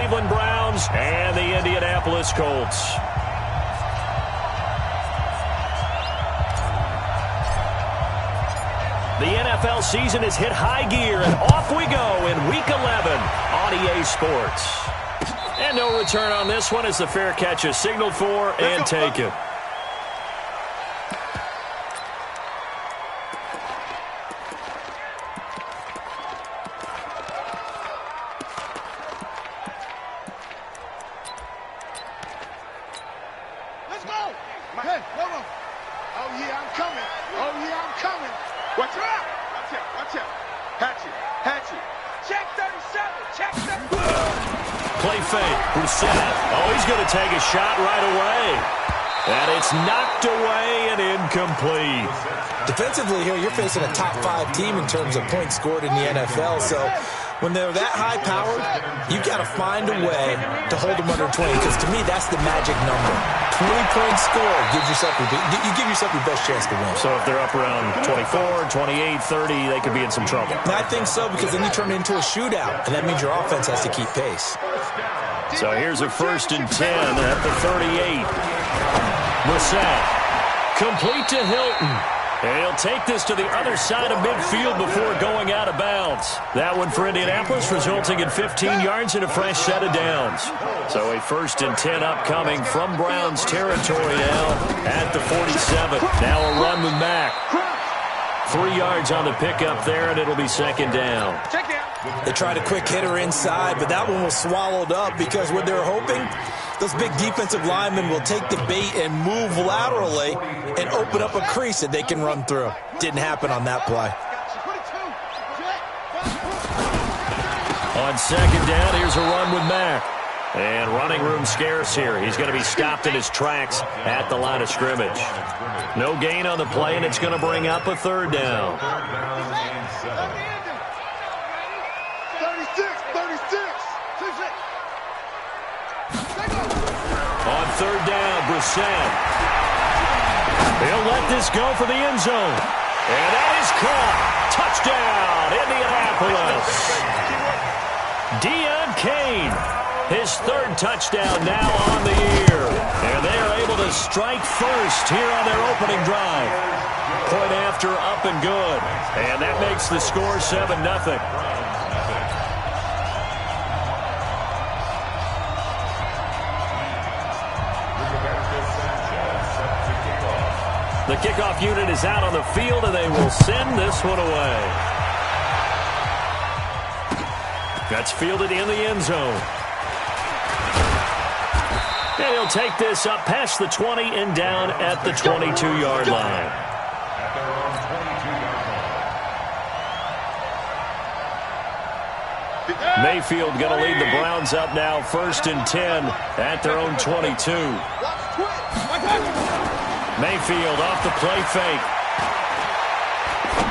Cleveland Browns and the Indianapolis Colts. The NFL season has hit high gear, and off we go in Week 11 on EA Sports. And no return on this one as the fair catch is signaled for and taken. Let's go! Hey, hold on. Oh, yeah, I'm coming. Oh, yeah, I'm coming. Watch out! Watch out, watch out. Hatchet. Check 37, check 37. Play fake. Brissett. Oh, he's going to take a shot right away. And it's knocked away and incomplete. Defensively here, you're facing a top 5 team in terms of points scored in the NFL. So when they're that high-powered, you got to find a way to hold them under 20. Because to me, that's the magic number. 20 points scored gives yourself you give yourself your best chance to win. So if they're up around 24, 28, 30, they could be in some trouble. And I think so, because then you turn it into a shootout, and that means your offense has to keep pace. So here's a 1st and 10 at the 38. Brissett. Complete to Hilton. And he'll take this to the other side of midfield before going out of bounds. That one for Indianapolis, resulting in 15 yards and a fresh set of downs. So a 1st and 10 upcoming from Browns territory now at the 47. Now a run with Mack. 3 yards on the pickup there, and it'll be 2nd down. They tried a quick hitter inside, but that one was swallowed up because what they're hoping, those big defensive linemen will take the bait and move laterally and open up a crease that they can run through. Didn't happen on that play. On 2nd down, here's a run with Mack. And running room scarce here. He's going to be stopped in his tracks at the line of scrimmage. No gain on the play, and it's going to bring up a 3rd down. 36. On 3rd down, Brissett. He'll let this go for the end zone. And that is caught. Touchdown, Indianapolis. Deion Kane, his 3rd touchdown now on the year. And they are able to strike first here on their opening drive. Point after, up and good. And that makes the score 7-0. The kickoff unit is out on the field, and they will send this one away. That's fielded in the end zone. And he'll take this up past the 20 and down at the 22-yard line. Mayfield going to lead the Browns up now, 1st and 10 at their own 22. Mayfield off the play fake.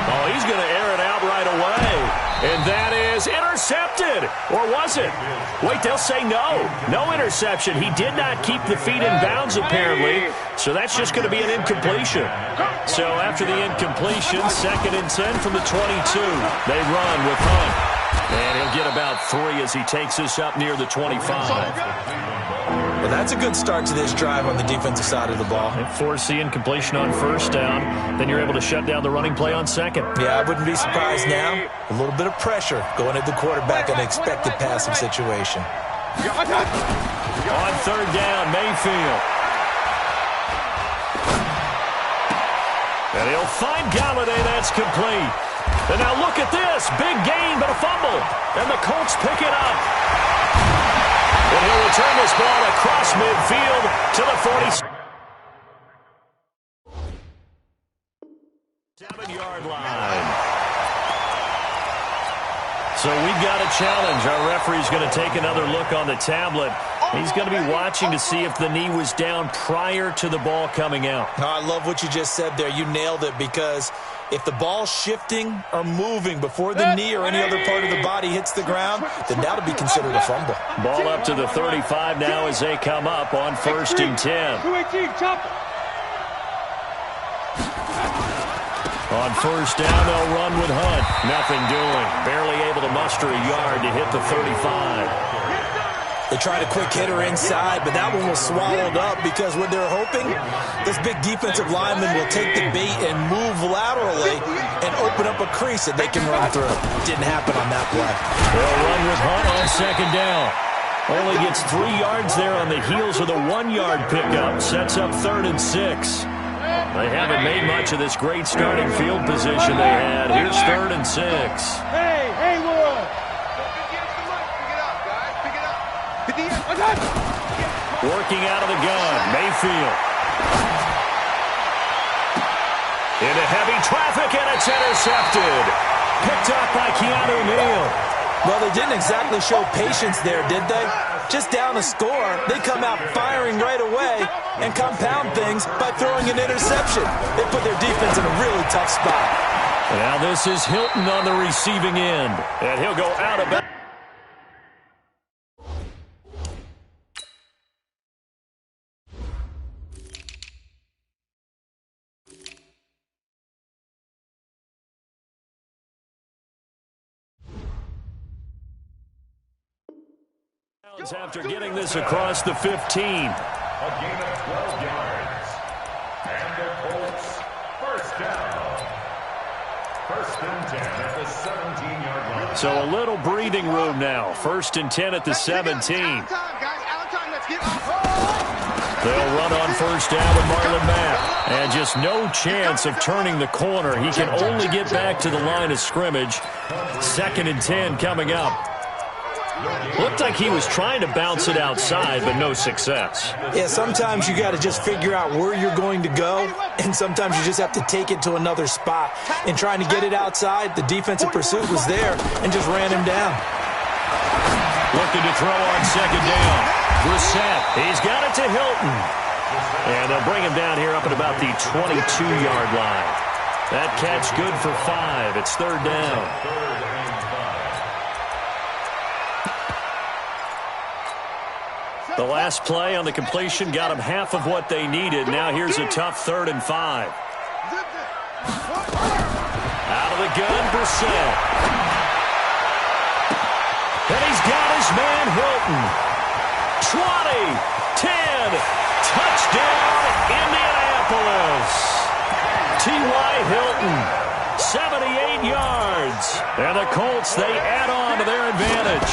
Oh, he's going to air it out right away. And that is intercepted. Or was it? Wait, they'll say no. No interception. He did not keep the feet in bounds, apparently. So that's just going to be an incompletion. So after the incompletion, 2nd and 10 from the 22. They run with Hunt. And he'll get about 3 as he takes this up near the 25. Well, that's a good start to this drive on the defensive side of the ball. Force the incompletion on 1st down. Then you're able to shut down the running play on 2nd. Yeah, I wouldn't be surprised now. A little bit of pressure going at the quarterback in an expected passing situation. On 3rd down, Mayfield. And he'll find Galladay. That's complete. And now look at this. Big gain, but a fumble. And the Colts pick it up. And he'll return this ball across midfield to the 47-yard line. So we've got a challenge. Our referee's going to take another look on the tablet. He's going to be watching to see if the knee was down prior to the ball coming out. Oh, I love what you just said there. You nailed it, because if the ball's shifting or moving before the knee or any other part of the body hits the ground, then that'll be considered a fumble. Ball up to the 35 now as they come up on 1st and 10. On 1st down, they'll run with Hunt. Nothing doing. Barely able to muster a yard to hit the 35. They tried a quick hitter inside, but that one was swallowed up because what they're hoping, this big defensive lineman will take the bait and move laterally and open up a crease that they can run through. Didn't happen on that play. They'll run with Hunt on second down. Only gets 3 yards there on the heels of the 1-yard pickup. Sets up 3rd and 6. They haven't made much of this great starting field position they had. Here's 3rd and 6. Hey, Will. Working out of the gun, Mayfield. Into heavy traffic, and it's intercepted. Picked up by Keanu Neal. Well, they didn't exactly show patience there, did they? Just down a score, they come out firing right away and compound things by throwing an interception. They put their defense in a really tough spot. Now this is Hilton on the receiving end, and he'll go out of bounds. After getting this across the 15. A gain of 12 yards. And the Colts, first down. 1st and 10 at the 17-yard line. So a little breathing room now. 1st and 10 at the 17. They'll run on 1st down with Marlon Mack. And just no chance of turning the corner. He can only get back to the line of scrimmage. 2nd and 10 coming up. Looked like he was trying to bounce it outside, but no success. Yeah, sometimes you got to just figure out where you're going to go, and sometimes you just have to take it to another spot. In trying to get it outside, the defensive pursuit was there and just ran him down. Looking to throw on 2nd down. Brissett, he's got it to Hilton. And they'll bring him down here up at about the 22-yard line. That catch good for 5. It's 3rd down. The last play on the completion got them half of what they needed. Now here's a tough 3rd and 5. Out of the gun, Brissett. And he's got his man, Hilton. 20, 10, touchdown, Indianapolis. T.Y. Hilton, 78 yards. And the Colts, they add on to their advantage.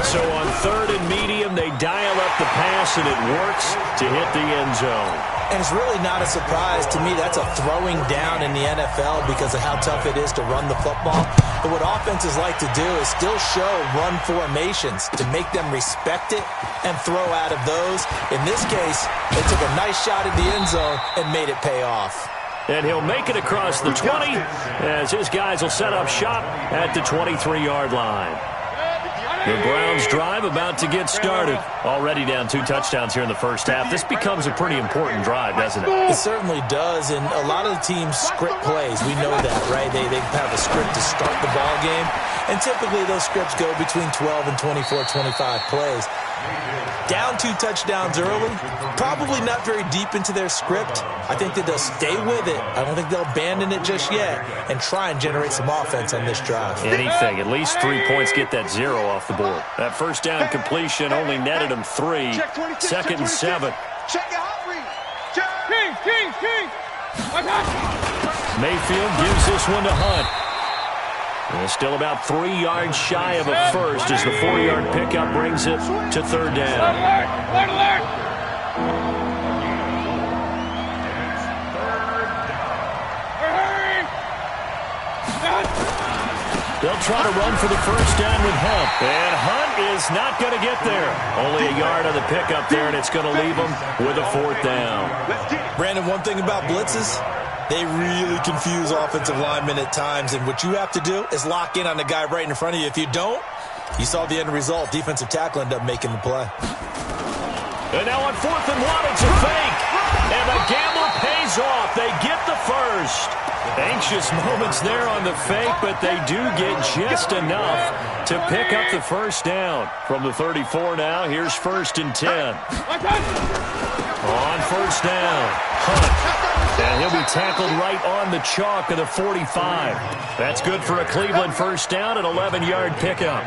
So on 3rd and medium, they dial up the pass, and it works to hit the end zone. And it's really not a surprise to me. That's a throwing down in the NFL because of how tough it is to run the football. But what offenses like to do is still show run formations to make them respect it and throw out of those. In this case, they took a nice shot at the end zone and made it pay off. And he'll make it across the 20 as his guys will set up shop at the 23-yard line. The Browns drive about to get started. Already down 2 touchdowns here in the first half. This becomes a pretty important drive, doesn't it? It certainly does, and a lot of the teams script plays. We know that, right? They have a script to start the ball game, and typically those scripts go between 12 and 24, 25 plays. Down 2 touchdowns early, probably not very deep into their script. I think that they'll stay with it. I don't think they'll abandon it just yet and try and generate some offense on this drive. Anything. At least 3 points, get that 0 off the board. That 1st down completion only netted them 3. 2nd and 7. Mayfield gives this one to Hunt. And still about 3 yards shy of a first as the 4-yard pickup brings it to 3rd down. They'll try to run for the 1st down with Hunt. And Hunt is not going to get there. Only a yard on the pickup there, and it's going to leave him with a 4th down. Brandon, one thing about blitzes, they really confuse offensive linemen at times, and what you have to do is lock in on the guy right in front of you. If you don't, you saw the end result. Defensive tackle ended up making the play. And now on 4th and 1, it's a fake. And the gamble pays off. They get the first. Anxious moments there on the fake, but they do get just enough to pick up the 1st down. From the 34 now, here's 1st and 10. On first down, Hunt. And he'll be tackled right on the chalk of the 45. That's good for a Cleveland first down, an 11-yard pickup.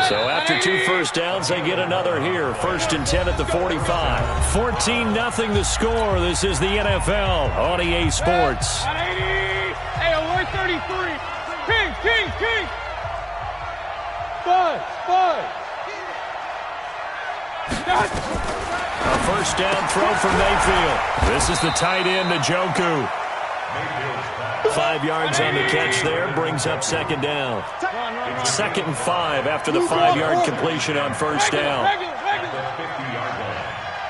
So after 2 first downs, they get another here. First and 10 at the 45. 14-0 the score. This is the NFL on EA Sports. Hey, 133. King. Five. A first down throw from Mayfield. This is the tight end, Njoku. 5 yards on the catch there, brings up second down. 2nd and 5 after the 5-yard completion on first down.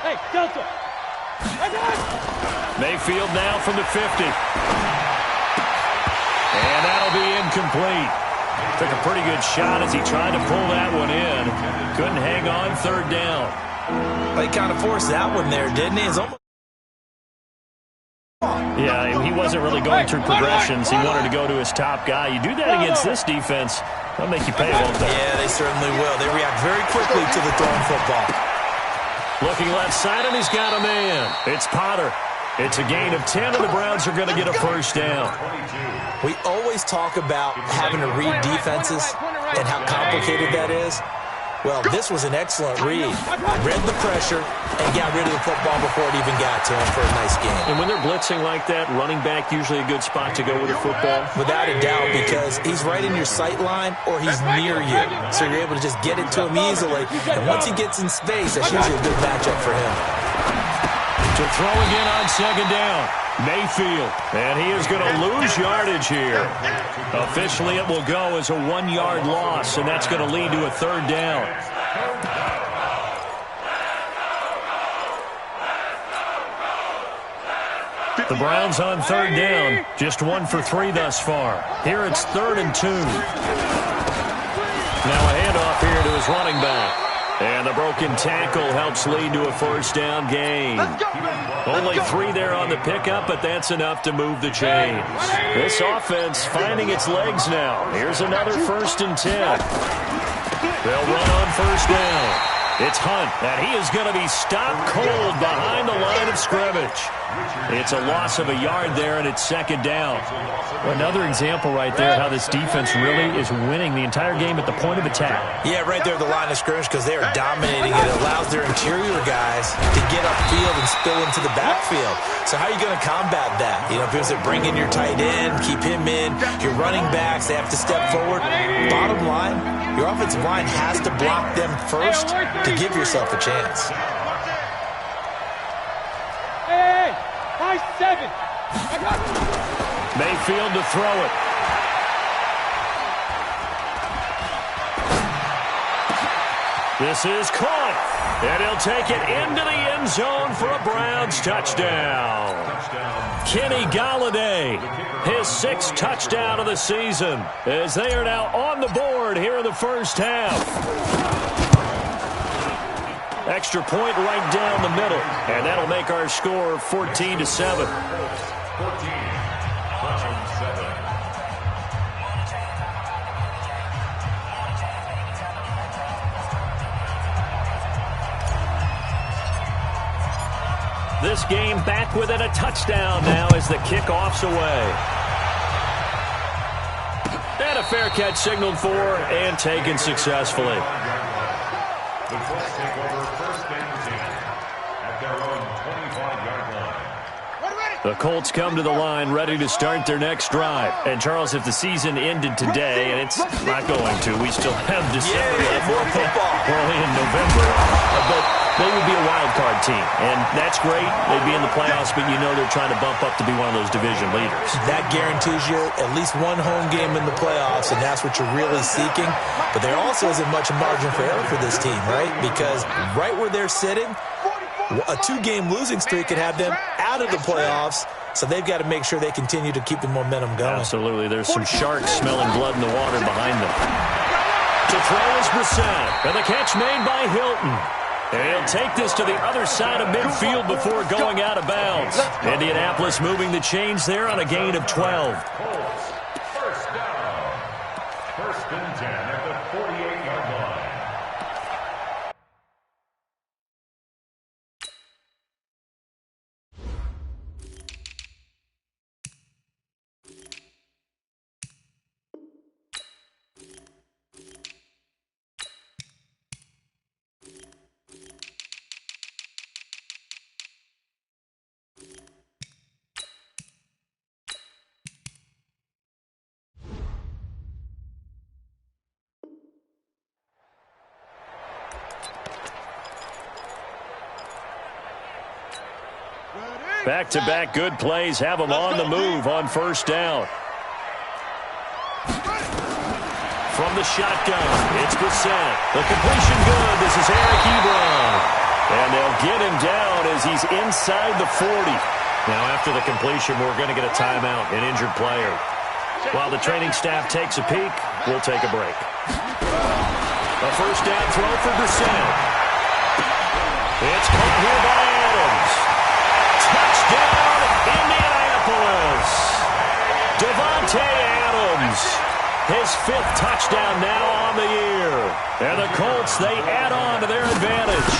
Hey, Delta. Mayfield now from the 50. And that'll be incomplete. Took a pretty good shot as he tried to pull that one in. Couldn't hang on, third down. He kind of forced that one there, didn't he? Yeah, he wasn't really going through progressions. He wanted to go to his top guy. You do that against this defense, they'll make you pay, won't they? Yeah, they certainly will. They react very quickly to the throwing football. Looking left side, and he's got a man. It's Potter. It's a gain of 10, and the Browns are going to get a first down. We always talk about having to read defenses and how complicated that is. Well, this was an excellent read. Read the pressure and got rid of the football before it even got to him for a nice game. And when they're blitzing like that, running back usually a good spot to go with the football? Without a doubt, because he's right in your sight line or he's near you. So you're able to just get it to him easily. And once he gets in space, that's usually a good matchup for him. To throw again on second down, Mayfield. And he is going to lose yardage here. Officially, it will go as a 1-yard loss, and that's going to lead to a third down. The Browns on third down, just 1 for 3 thus far. Here it's 3rd and 2. Now a handoff here to his running back. And the broken tackle helps lead to a first down gain. Only 3 there on the pickup, but that's enough to move the chains. This offense finding its legs now. Here's another 1st and 10. They'll run on first down. It's Hunt, and he is going to be stopped cold behind the line of scrimmage. It's a loss of a yard there, and it's 2nd down. Another example right there how this defense really is winning the entire game at the point of attack. Yeah, right there at the line of scrimmage because they are dominating. It allows their interior guys to get upfield and spill into the backfield. So how are you going to combat that? You know, because they bring in your tight end, keep him in. Your running backs, they have to step forward. Bottom line, your offensive line has to block them first to give yourself a chance. Hey, 5-7. Mayfield to throw it. This is caught, and he'll take it into the end zone for a Browns touchdown. Kenny Golladay, his 6th touchdown of the season, as they are now on the board here in the first half. Extra point right down the middle, and that'll make our score 14-7. 14-7. This game back within a touchdown now as the kickoff's away. And a fair catch signaled for and taken successfully. The Colts take over 1st and 10 at their own 25-yard line. The Colts come to the line ready to start their next drive. And, Charles, if the season ended today, and it's not going to, we still have December left. More football. We're only in November. But they would be a wild card team. And that's great. They'd be in the playoffs, but you know they're trying to bump up to be one of those division leaders. That guarantees you at least one home game in the playoffs, and that's what you're really seeking. But there also isn't much margin for error for this team, right? Because right where they're sitting, a 2-game losing streak could have them out of the playoffs, so they've got to make sure they continue to keep the momentum going. Absolutely. There's some sharks smelling blood in the water behind them. To throw is Brissett, and the catch made by Hilton. And he'll take this to the other side of midfield before going out of bounds. Indianapolis moving the chains there on a gain of 12. Colts, first down. 1st and 10 at the 48-yard line. Back-to-back good plays have them on the move on first down. From the shotgun, it's Brissett. The completion good. This is Eric Ebron. And they'll get him down as he's inside the 40. Now, after the completion, we're going to get a timeout, an injured player. While the training staff takes a peek, we'll take a break. A first down throw for Brissett. It's caught here by Adams. Touchdown, Indianapolis. Devontae Adams. His 5th touchdown now on the year. And the Colts, they add on to their advantage.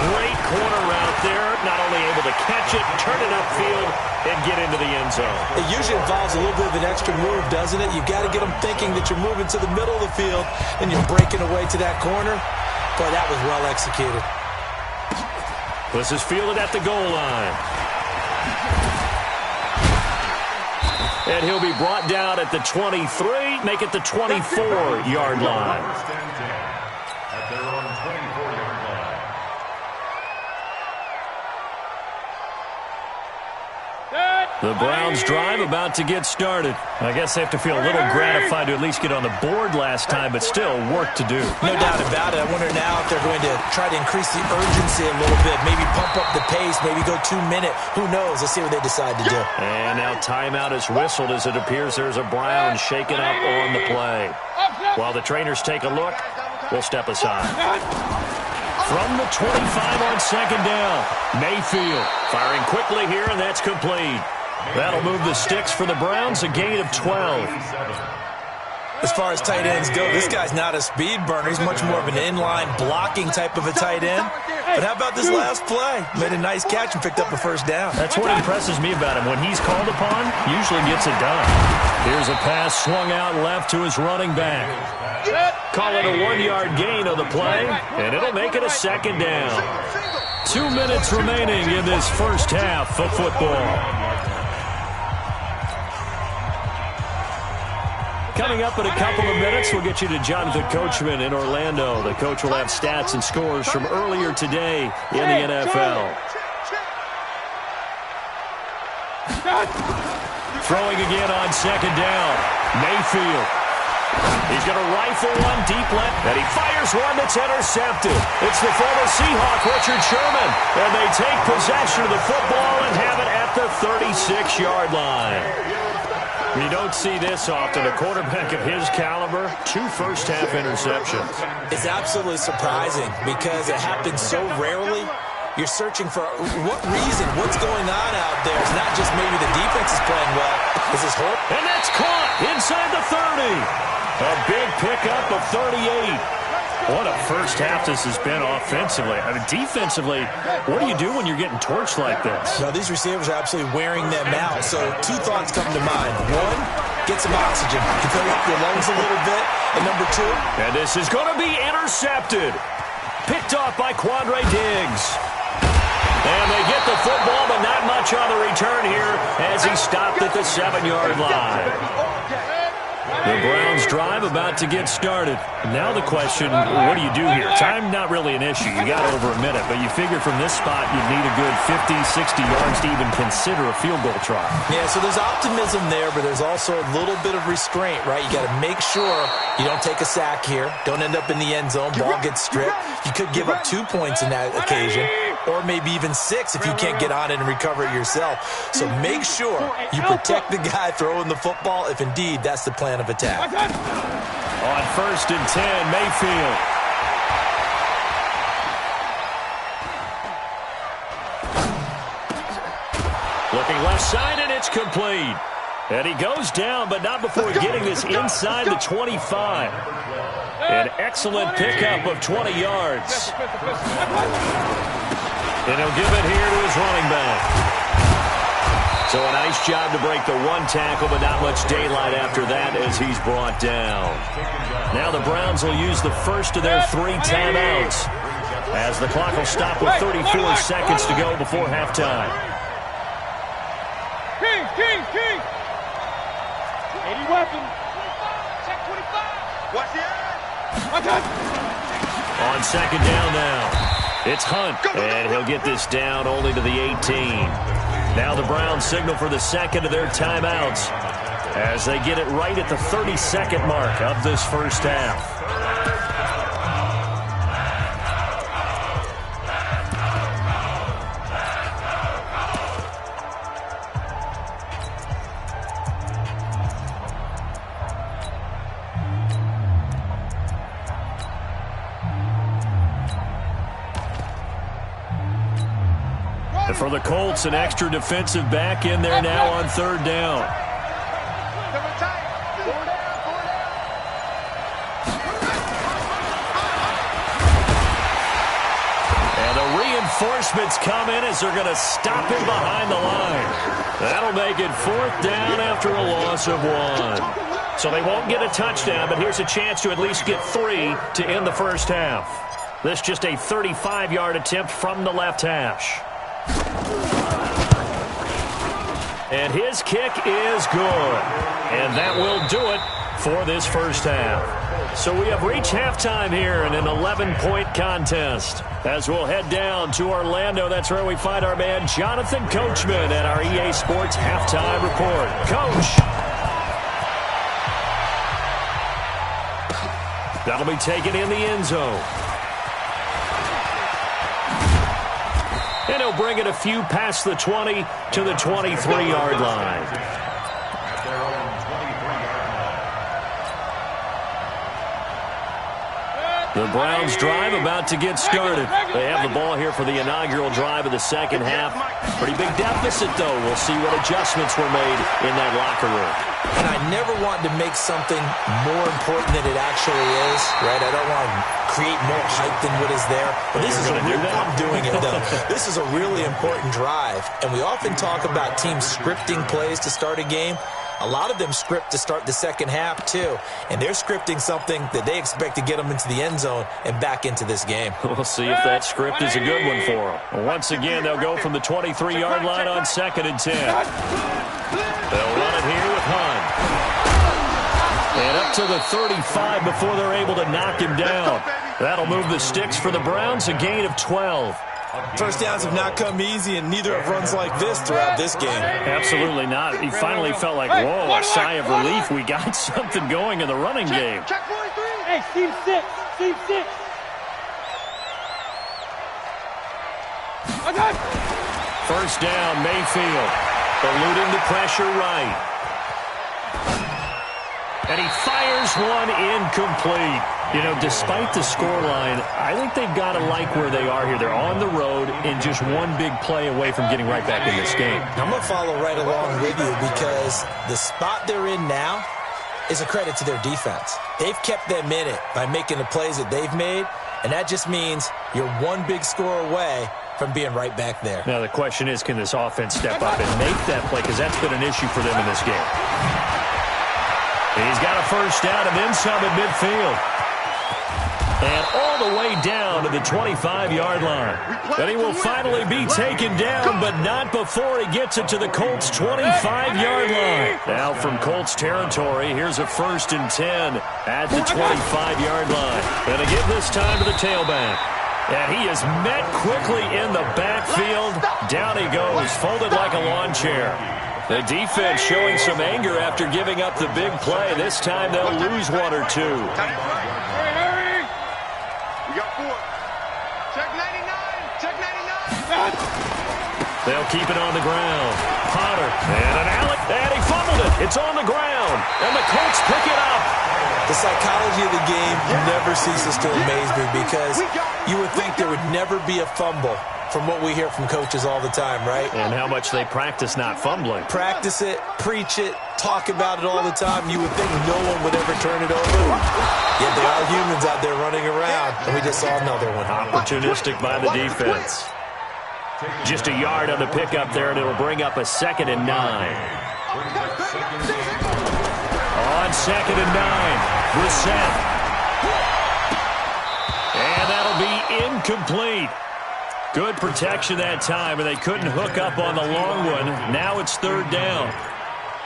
Great corner route there. Not only able to catch it, turn it upfield, and get into the end zone. It usually involves a little bit of an extra move, doesn't it? You've got to get them thinking that you're moving to the middle of the field and you're breaking away to that corner. Boy, that was well executed. This is fielded at the goal line. And he'll be brought down at the 23, make it the 24-yard line. At their own 24-yard line. The Browns drive about to get started. I guess they have to feel a little gratified to at least get on the board last time, but still work to do. No doubt about it. I wonder now if they're going to try to increase the urgency a little bit, maybe pump up the pace, maybe go 2-minute. Who knows? Let's see what they decide to do. And now timeout is whistled as it appears there's a Brown shaken up on the play. While the trainers take a look, we'll step aside. From the 25 on second down, Mayfield firing quickly here, and that's complete. That'll move the sticks for the Browns, a gain of 12. As far as tight ends go, this guy's not a speed burner. He's much more of an inline blocking type of a tight end. But how about this last play? Made a nice catch and picked up a first down. That's what impresses me about him. When he's called upon, usually gets it done. Here's a pass swung out left to his running back. Call it a 1-yard gain on the play, and it'll make it a second down. 2 minutes remaining in this first half of football. Coming up in a couple of minutes, we'll get you to Jonathan Coachman in Orlando. The coach will have stats and scores from earlier today in the NFL. Throwing again on second down. Mayfield. He's going to rifle one deep left, and he fires one that's intercepted. It's the former Seahawk, Richard Sherman, and they take possession of the football and have it at the 36-yard line. You don't see this often. A quarterback of his caliber, 2 first-half interceptions. It's absolutely surprising because it happens so rarely. You're searching for what reason, what's going on out there. It's not just maybe the defense is playing well. Is this hope? And that's caught inside the 30. A big pickup of 38. What a first half this has been offensively. I mean, defensively, what do you do when you're getting torched like this? Well, these receivers are absolutely wearing them out. So 2 thoughts come to mind. 1, get some oxygen to fill up your lungs a little bit. And number 2. And this is going to be intercepted. Picked off by Quandre Diggs. And they get the football, but not much on the return here as he stopped at the 7-yard line. The Browns drive about to get started. Now the question, what do you do here? Time not really an issue. You got over a minute, but you figure from this spot you'd need a good 50, 60 yards to even consider a field goal try. Yeah, so there's optimism there, but there's also a little bit of restraint, right? You got to make sure you don't take a sack here. Don't end up in the end zone. Ball gets stripped. You could give up 2 points in that occasion, or maybe even 6 if you can't get on it and recover it yourself. So make sure you protect the guy throwing the football if indeed that's the plan of attack. On first and 10, Mayfield. Looking left side, and it's complete. And he goes down, but not before getting this inside the 25. An excellent pickup of 20 yards. And he'll give it here to his running back. So a nice job to break the 1 tackle, but not much daylight after that as he's brought down. Now the Browns will use the first of their 3 timeouts as the clock will stop with 34 seconds to go before halftime. King! 80 weapon. Check 25. Watch it. Watch out. On second down now. It's Hunt, and he'll get this down only to the 18. Now the Browns signal for the second of their timeouts as they get it right at the 30-second mark of this first half. And for the Colts, an extra defensive back in there now on third down. And the reinforcements come in as they're going to stop him behind the line. That'll make it fourth down after a loss of 1. So they won't get a touchdown, but here's a chance to at least get 3 to end the first half. This just a 35-yard attempt from the left hash. And his kick is good. And that will do it for this first half. So we have reached halftime here in an 11-point contest. As we'll head down to Orlando, that's where we find our man Jonathan Coachman at our EA Sports Halftime Report. Coach. That'll be taken in the end zone. And he'll bring it a few past the 20 to the 23-yard line. The Browns drive about to get started. They have the ball here for the inaugural drive of the second half. Pretty big deficit, though. We'll see what adjustments were made in that locker room. And I never want to make something more important than it actually is, right? I don't want to create more hype than what is there. But this is I'm doing it, though. This is a really important drive. And we often talk about teams scripting plays to start a game. A lot of them script to start the second half, too. And they're scripting something that they expect to get them into the end zone and back into this game. We'll see if that script is a good one for them. Once again, they'll go from the 23-yard line on 2nd and 10. They'll run it here with Hunt. And up to the 35 before they're able to knock him down. That'll move the sticks for the Browns, a gain of 12. First downs have not come easy, and neither have runs like this throughout this game. Absolutely not. He finally felt like, whoa, a sigh of relief. We got something going in the running game. Hey, Steve 6. Steve 6. First down, Mayfield. Eluding the pressure right. And he fires one incomplete. You know, despite the scoreline, I think they've got to like where they are here. They're on the road and just one big play away from getting right back in this game. I'm going to follow right along with you because the spot they're in now is a credit to their defense. They've kept them in it by making the plays that they've made, and that just means you're one big score away from being right back there. Now, the question is, can this offense step up and make that play? Because that's been an issue for them in this game. He's got a first down and then some at midfield. And all the way down to the 25-yard line. And he will finally be taken down, but not before he gets it to the Colts' 25-yard line. Now from Colts territory, here's a 1st and 10 at the 25-yard line. And again this time to the tailback. And he is met quickly in the backfield. Down he goes, folded like a lawn chair. The defense showing some anger after giving up the big play. This time they'll lose 1 or 2. We got 4. Check 99. Check 99. They'll keep it on the ground. Potter and an alley, and he fumbled it. It's on the ground, and the Colts pick it up. The psychology of the game never ceases to amaze me because you would think there would never be a fumble from what we hear from coaches all the time, right? And how much they practice not fumbling. Practice it, preach it, talk about it all the time. You would think no one would ever turn it over. Yet there are humans out there running around, and we just saw another one. Opportunistic by the defense. Just a yard on the pickup there, and it'll bring up a 2nd and 9. On 2nd and 9, Brissett. And that'll be incomplete. Good protection that time, and they couldn't hook up on the long one. Now it's 3rd down.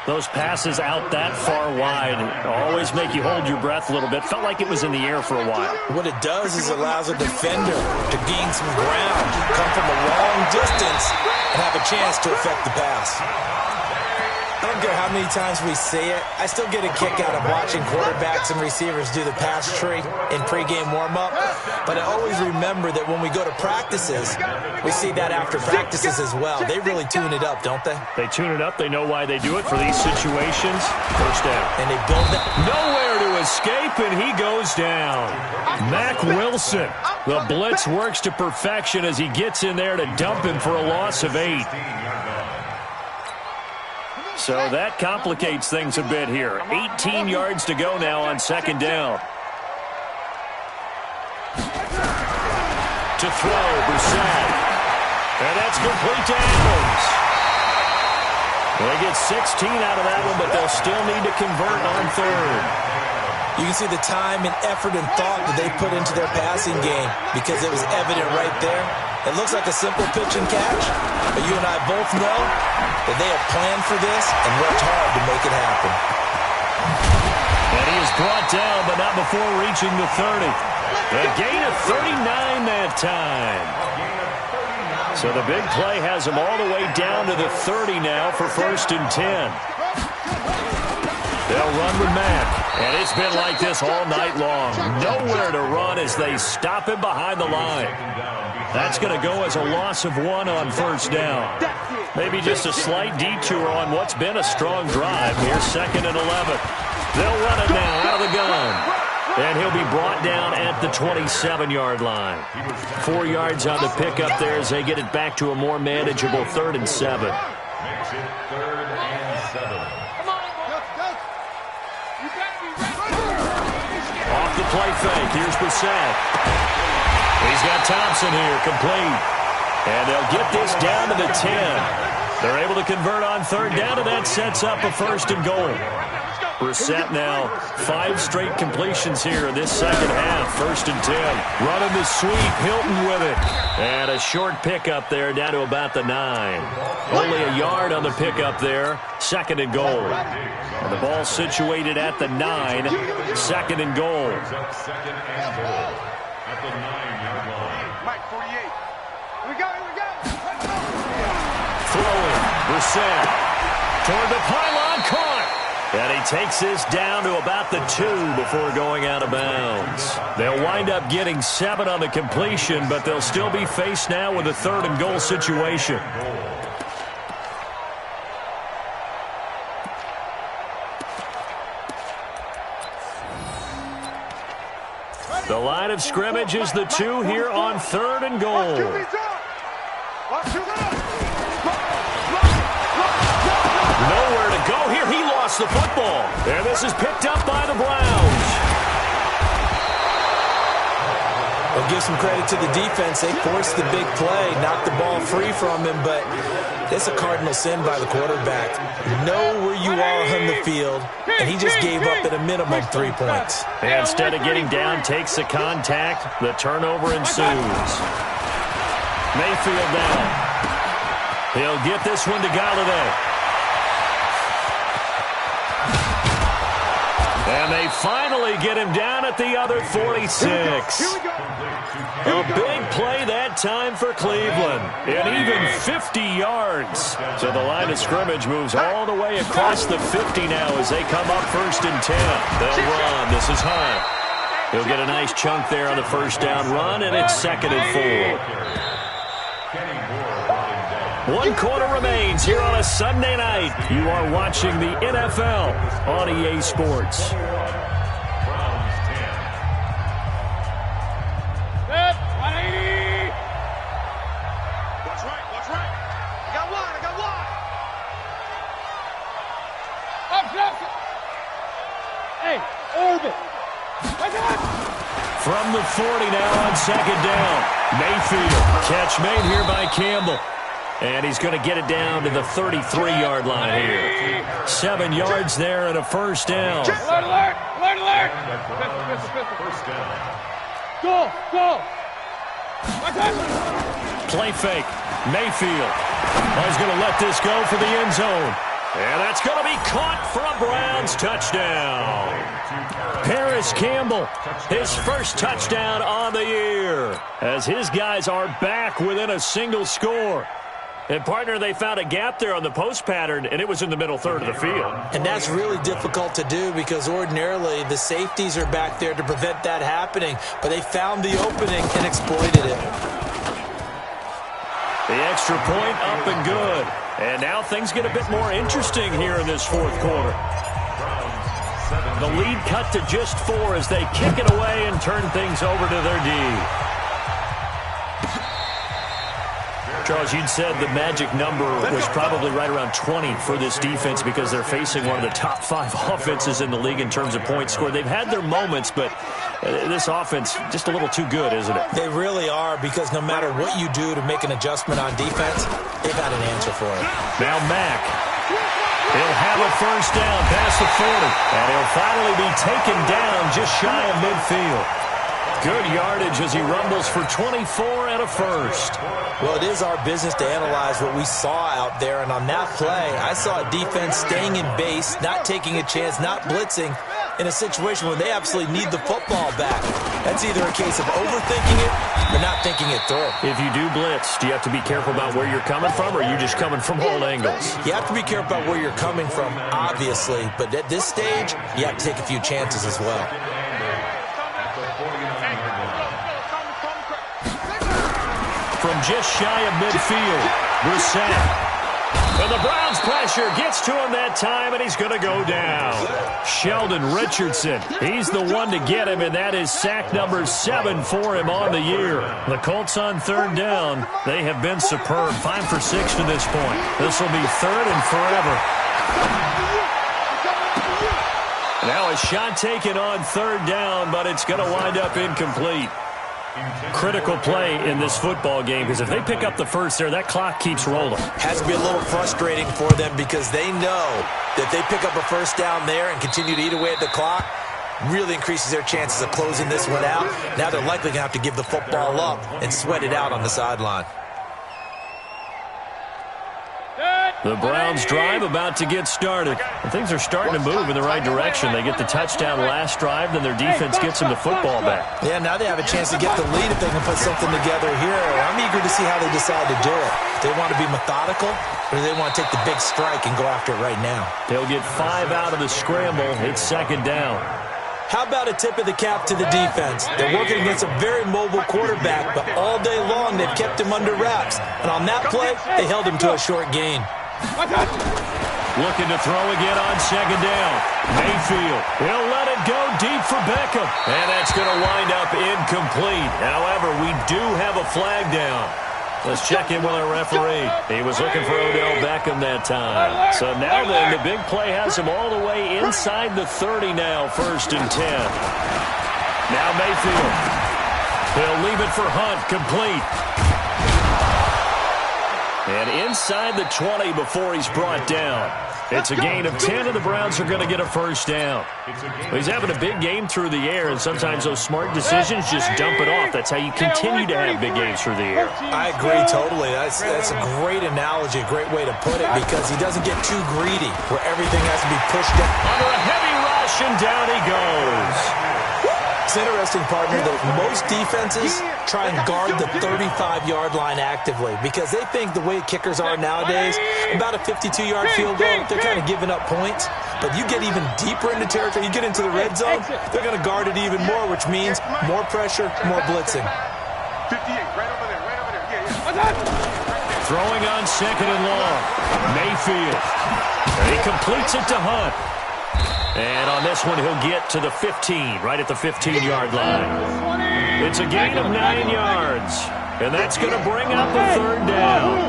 Those passes out that far wide always make you hold your breath a little bit. Felt like it was in the air for a while. What it does is allows a defender to gain some ground, come from a long distance, and have a chance to affect the pass. I don't care how many times we say it, I still get a kick out of watching quarterbacks and receivers do the pass tree in pregame warm-up. But I always remember that when we go to practices, we see that after practices as well. They really tune it up, don't they? They tune it up. They know why they do it for these situations. First down. And they build that. Nowhere to escape, and he goes down. Mack Wilson. The blitz works to perfection as he gets in there to dump him for a loss of 8. So that complicates things a bit here. 18 yards to go now on second down. To throw, Brissett. And that's complete to Adams. They get 16 out of that one, but they'll still need to convert on third. You can see the time and effort and thought that they put into their passing game because it was evident right there. It looks like a simple pitch and catch, but you and I both know that they have planned for this and worked hard to make it happen. And he is brought down, but not before reaching the 30. A gain of 39 that time. So the big play has him all the way down to the 30 now for 1st and 10. They'll run with Mack, and it's been like this all night long. Nowhere to run as they stop him behind the line. That's going to go as a loss of 1 on first down. Maybe just a slight detour on what's been a strong drive. Here's 2nd and 11. They'll run it now out of the gun. And he'll be brought down at the 27-yard line. 4 yards on the pickup there as they get it back to a more manageable 3rd and 7. Makes it 3rd and 7. Off the play fake. Here's Brissett. He's got Thompson here, complete. And they'll get this down to the 10. They're able to convert on third down, and that sets up a 1st and goal. Brissett now 5 straight completions here in this second half. 1st and 10. Running the sweep. Hilton with it. And a short pickup there down to about the 9. Only a yard on the pickup there. 2nd and goal. And the ball situated at the 9. 2nd and goal. 2nd and goal at the 9-yard line. Mike, 48. Here we go, here we go. Throwing. Brissett. Toward the pylon. Caught. And he takes this down to about the 2 before going out of bounds. They'll wind up getting 7 on the completion, but they'll still be faced now with a 3rd and goal situation. The line of scrimmage is the 2 here on 3rd and goal. Nowhere to go here. He lost the football. And this is picked up by the Browns. Well, give some credit to the defense. They forced the big play, knocked the ball free from him, but it's a cardinal sin by the quarterback. Know where you are on the field, and he just gave up at a minimum 3 points. And instead of getting down, takes the contact. The turnover ensues. Mayfield down. He'll get this one to Galladay. And they finally get him down at the other 46. A big play that time for Cleveland. And even 50 yards. So the line of scrimmage moves all the way across the 50 now as they come up 1st and 10. They'll run. This is Hunt. He'll get a nice chunk there on the 1st down run, and it's 2nd and 4. 1 quarter remains here on a Sunday night. You are watching the NFL on EA Sports. Watch right. I got one. Hey, orbit. From the 40 now on 2nd down. Mayfield. Catch made here by Campbell. And he's going to get it down to the 33-yard line here. 7 yards there and a 1st down. Alert! First down. Go! Play fake. Mayfield. He's going to let this go for the end zone. And that's going to be caught for a Browns touchdown. Paris Campbell, his first touchdown on the year, as his guys are back within a single score. And, partner, they found a gap there on the post pattern, and it was in the middle third of the field. And that's really difficult to do because ordinarily the safeties are back there to prevent that happening. But they found the opening and exploited it. The extra point up and good. And now things get a bit more interesting here in this fourth quarter. The lead cut to just 4 as they kick it away and turn things over to their D. Charles, you'd said the magic number was probably right around 20 for this defense because they're facing one of the top 5 offenses in the league in terms of points scored. They've had their moments, but this offense just a little too good, isn't it? They really are, because no matter what you do to make an adjustment on defense, they've got an answer for it. Now Mack. He'll have a first down past the 40, and he'll finally be taken down just shy of midfield. Good yardage as he rumbles for 24 and a first. Well, it is our business to analyze what we saw out there, and on that play, I saw a defense staying in base, not taking a chance, not blitzing, in a situation where they absolutely need the football back. That's either a case of overthinking it or not thinking it through. If you do blitz, do you have to be careful about where you're coming from, or are you just coming from all angles? You have to be careful about where you're coming from, obviously, but at this stage, you have to take a few chances as well. From just shy of midfield, Brissett. And the Browns pressure gets to him that time, and he's going to go down. Sheldon Richardson, he's the one to get him, and that is sack number 7 for him on the year. The Colts on third down, they have been superb. 5 for 6 to this point. This will be third and forever. Now a shot taken on third down, but it's going to wind up incomplete. Critical play in this football game, because if they pick up the first there, that clock keeps rolling. Has to be a little frustrating for them because they know that they pick up a first down there and continue to eat away at the clock, really increases their chances of closing this one out. Now they're likely going to have to give the football up and sweat it out on the sideline. The Browns drive about to get started. And things are starting to move in the right direction. They get the touchdown last drive, then their defense gets them the football back. Yeah, now they have a chance to get the lead if they can put something together here. I'm eager to see how they decide to do it. Do they want to be methodical, or do they want to take the big strike and go after it right now? They'll get 5 out of the scramble. It's second down. How about a tip of the cap to the defense? They're working against a very mobile quarterback, but all day long they've kept him under wraps. And on that play, they held him to a short gain. Looking to throw again on second down. Mayfield, he'll let it go deep for Beckham. And that's going to wind up incomplete. However, we do have a flag down. Let's check in with our referee. He was looking for Odell Beckham that time. So now then, the big play has him all the way inside the 30 now, 1st and 10. Now Mayfield. He'll leave it for Hunt, complete. And inside the 20 before he's brought down. It's a gain of 10, and the Browns are going to get a first down. He's having a big game through the air, and sometimes those smart decisions just dump it off. That's how you continue to have big games through the air. I agree totally. That's a great analogy, a great way to put it, because he doesn't get too greedy where everything has to be pushed up. Under a heavy rush, and down he goes. It's interesting, partner, that most defenses try and guard the 35-yard line actively because they think the way kickers are nowadays, about a 52-yard field goal, they're kind of giving up points. But you get even deeper into territory, you get into the red zone, they're going to guard it even more, which means more pressure, more blitzing. 58, right over there, right over there. Yeah. Throwing on second and long. Mayfield. And he completes it to Hunt. And on this one, he'll get to the 15, right at the 15-yard line. It's a gain of 9 yards, and that's going to bring up the third down.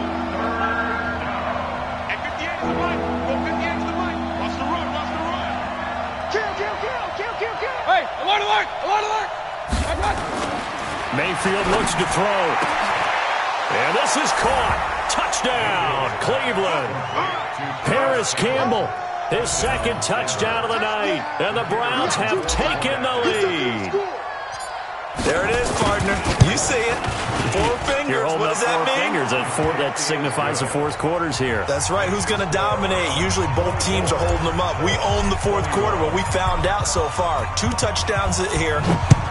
And 58 to the right. Go 58 to the right. Watch the run, watch the run. Kill. Hey, alert. Mayfield looks to throw. And this is caught. Touchdown, Cleveland. Paris Campbell. His second touchdown of the night, and the Browns have taken the lead. There it is, partner. You see it. 4 fingers. You're holding what up does that 4 mean? fingers. That signifies the fourth quarter's here. That's right. Who's going to dominate? Usually both teams are holding them up. We own the fourth quarter, what we found out so far. 2 touchdowns here,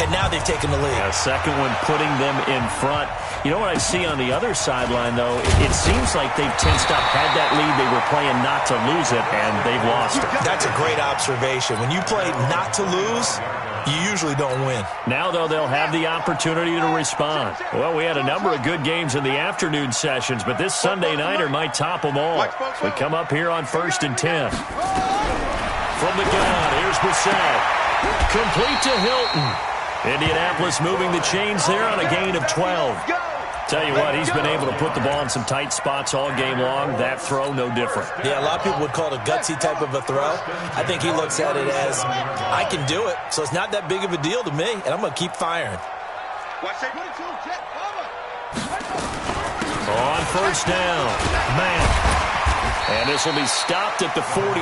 and now they've taken the lead. A second one putting them in front. You know what I see on the other sideline, though? It seems like they've tensed up. Had that lead, they were playing not to lose it, and they've lost it. That's a great observation. When you play not to lose, you usually don't win. Now, though, they'll have the opportunity to respond. Well, we had a number of good games in the afternoon sessions, but this Sunday nighter might top them all. We come up here on 1st and 10. From the gun, here's Brissett. Complete to Hilton. Indianapolis moving the chains there on a gain of 12. Tell you what, he's been able to put the ball in some tight spots all game long. That throw, no different. Yeah, a lot of people would call it a gutsy type of a throw. I think he looks at it as, I can do it, so it's not that big of a deal to me, and I'm going to keep firing. On 1st down, man. And this will be stopped at the 44.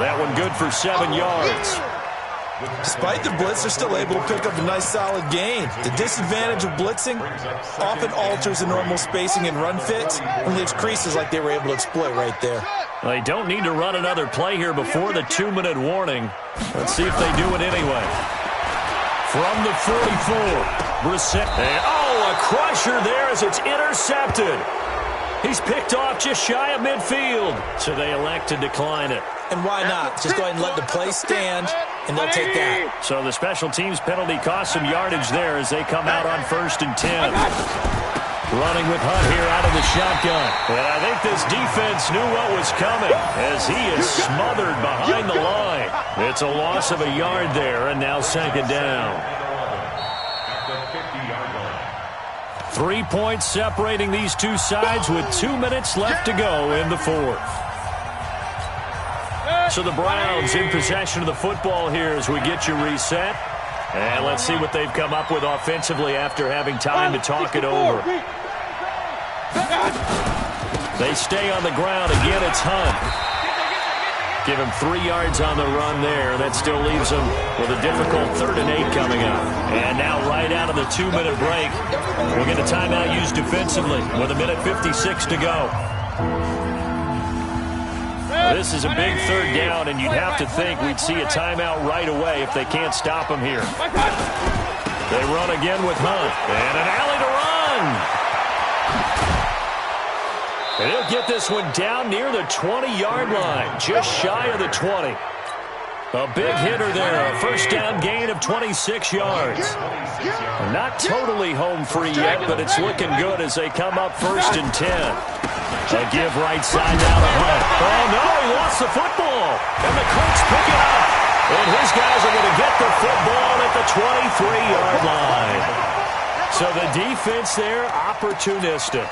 That one good for 7 yards. Despite the blitz, they're still able to pick up a nice, solid gain. The disadvantage of blitzing often alters the normal spacing and run fits and leaves creases like they were able to exploit right there. They don't need to run another play here before the 2-minute warning. Let's see if they do it anyway. From the 44, Brissett. Oh, a crusher there as it's intercepted. He's picked off just shy of midfield, so they elect to decline it. And why not? Just go ahead and let the play stand, and they'll take that. So the special teams penalty cost some yardage there as they come out on 1st and 10. Running with Hunt here out of the shotgun. And I think this defense knew what was coming as he is smothered behind the line. It's a loss of a yard there, and now 2nd down. 3 points separating these two sides with 2 minutes left to go in the 4th. So the Browns in possession of the football here as we get you reset. And let's see what they've come up with offensively after having time to talk it over. They stay on the ground. Again, it's Hunt. Give him 3 yards on the run there. That still leaves him with a difficult 3rd and 8 coming up. And now right out of the 2-minute break, we'll get a timeout used defensively with 1:56 to go. This is a big 3rd down, and you'd have to think we'd see a timeout right away if they can't stop him here. They run again with Hunt. And an alley to run. And he'll get this one down near the 20-yard line, just shy of the 20. A big hitter there, a 1st down gain of 26 yards. Not totally home free yet, but it's looking good as they come up 1st and 10. A give right side now to Hunt. Oh, no, he lost the football. And the Colts pick it up. And his guys are going to get the football at the 23-yard line. So the defense there, opportunistic.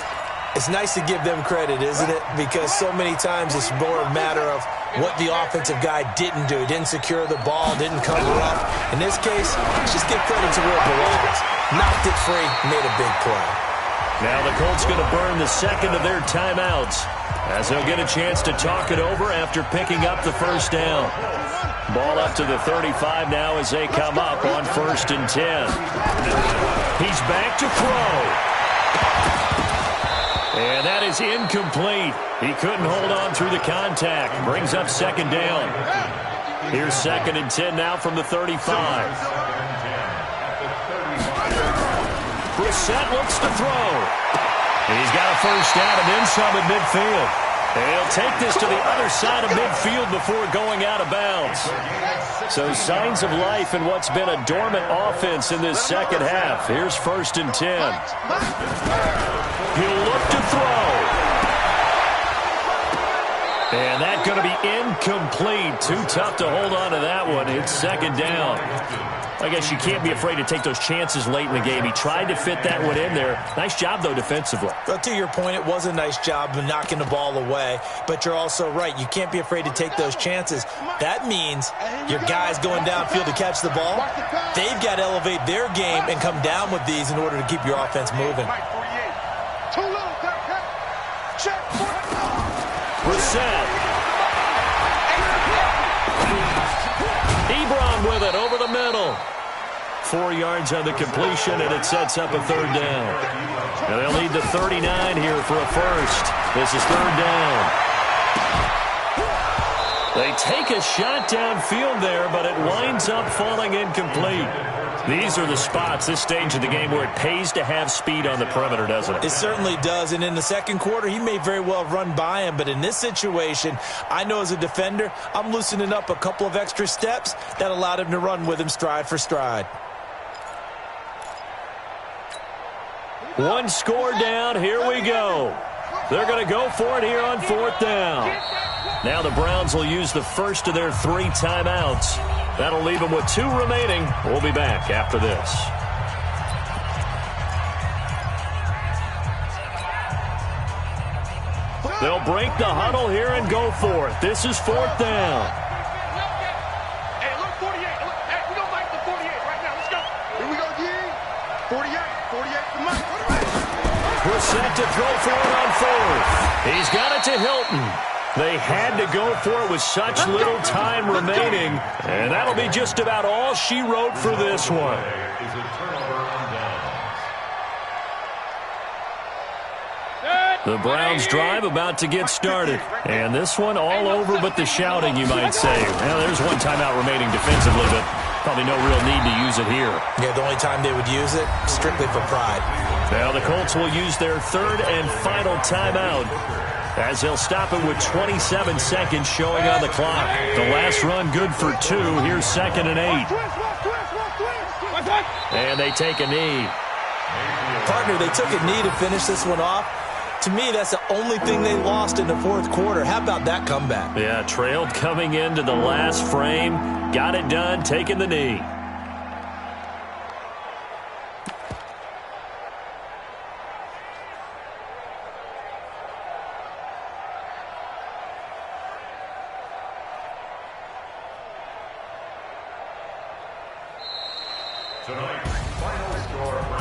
It's nice to give them credit, isn't it? Because so many times it's more a matter of what the offensive guy didn't do. Didn't secure the ball, didn't cover up. In this case, let's just give credit to where it belongs. Knocked it free, made a big play. Now the Colts going to burn the 2nd of their timeouts as they'll get a chance to talk it over after picking up the 1st down. Ball up to the 35 now as they come up on 1st and 10. He's back to throw. And that is incomplete. He couldn't hold on through the contact. Brings up 2nd down. Here's 2nd and 10 now from the 35. Brissett looks to throw. He's got a 1st down and then some at midfield. And he'll take this to the other side of midfield before going out of bounds. So signs of life in what's been a dormant offense in this 2nd half. Here's 1st and 10. He'll look to throw. And that's going to be incomplete. Too tough to hold on to that one. It's 2nd down. I guess you can't be afraid to take those chances late in the game. He tried to fit that one in there. Nice job, though, defensively. But to your point, it was a nice job of knocking the ball away. But you're also right. You can't be afraid to take those chances. That means your guys going downfield to catch the ball, they've got to elevate their game and come down with these in order to keep your offense moving. Brissett. Ebron with it over the middle. 4 yards on the completion, and it sets up a third down. And they'll need the 39 here for a first. This is third down. They take a shot downfield there, but it winds up falling incomplete. These are the spots, this stage of the game, where it pays to have speed on the perimeter, doesn't it? It certainly does, and in the second quarter, he may very well run by him, but in this situation, I know as a defender, I'm loosening up a couple of extra steps that allowed him to run with him stride for stride. One score down, here we go. They're going to go for it here on fourth down. Now the Browns will use the first of their 3 timeouts. That'll leave them with 2 remaining. We'll be back after this. They'll break the huddle here and go for it. This is fourth down. Hey, look, 48. Hey, we don't like the 48 right now. Let's go. Here we go, G. 48. 48 for Mike. We're set to throw for it on fourth. He's got it to Hilton. They had to go for it with such little time remaining, and that'll be just about all she wrote for this one. The Browns drive about to get started, and this one all over but the shouting, you might say. Well, there's one timeout remaining defensively, but probably no real need to use it here. Yeah, the only time they would use it, strictly for pride. Now the Colts will use their third and final timeout, as they'll stop it with 27 seconds showing on the clock. The last run good for 2. Here's 2nd and 8. And they take a knee. Partner, they took a knee to finish this one off. To me, that's the only thing they lost in the fourth quarter. How about that comeback? Yeah, trailed coming into the last frame. Got it done, taking the knee.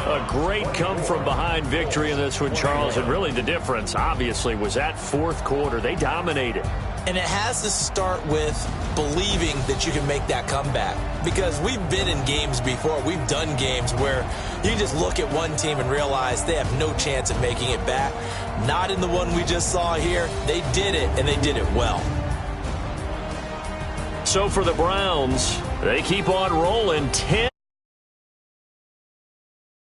A great come-from-behind victory in this one, Charles, and really the difference, obviously, was that fourth quarter. They dominated. And it has to start with believing that you can make that comeback. Because we've been in games before. We've done games where you just look at one team and realize they have no chance of making it back. Not in the one we just saw here. They did it, and they did it well. So for the Browns, they keep on rolling 10.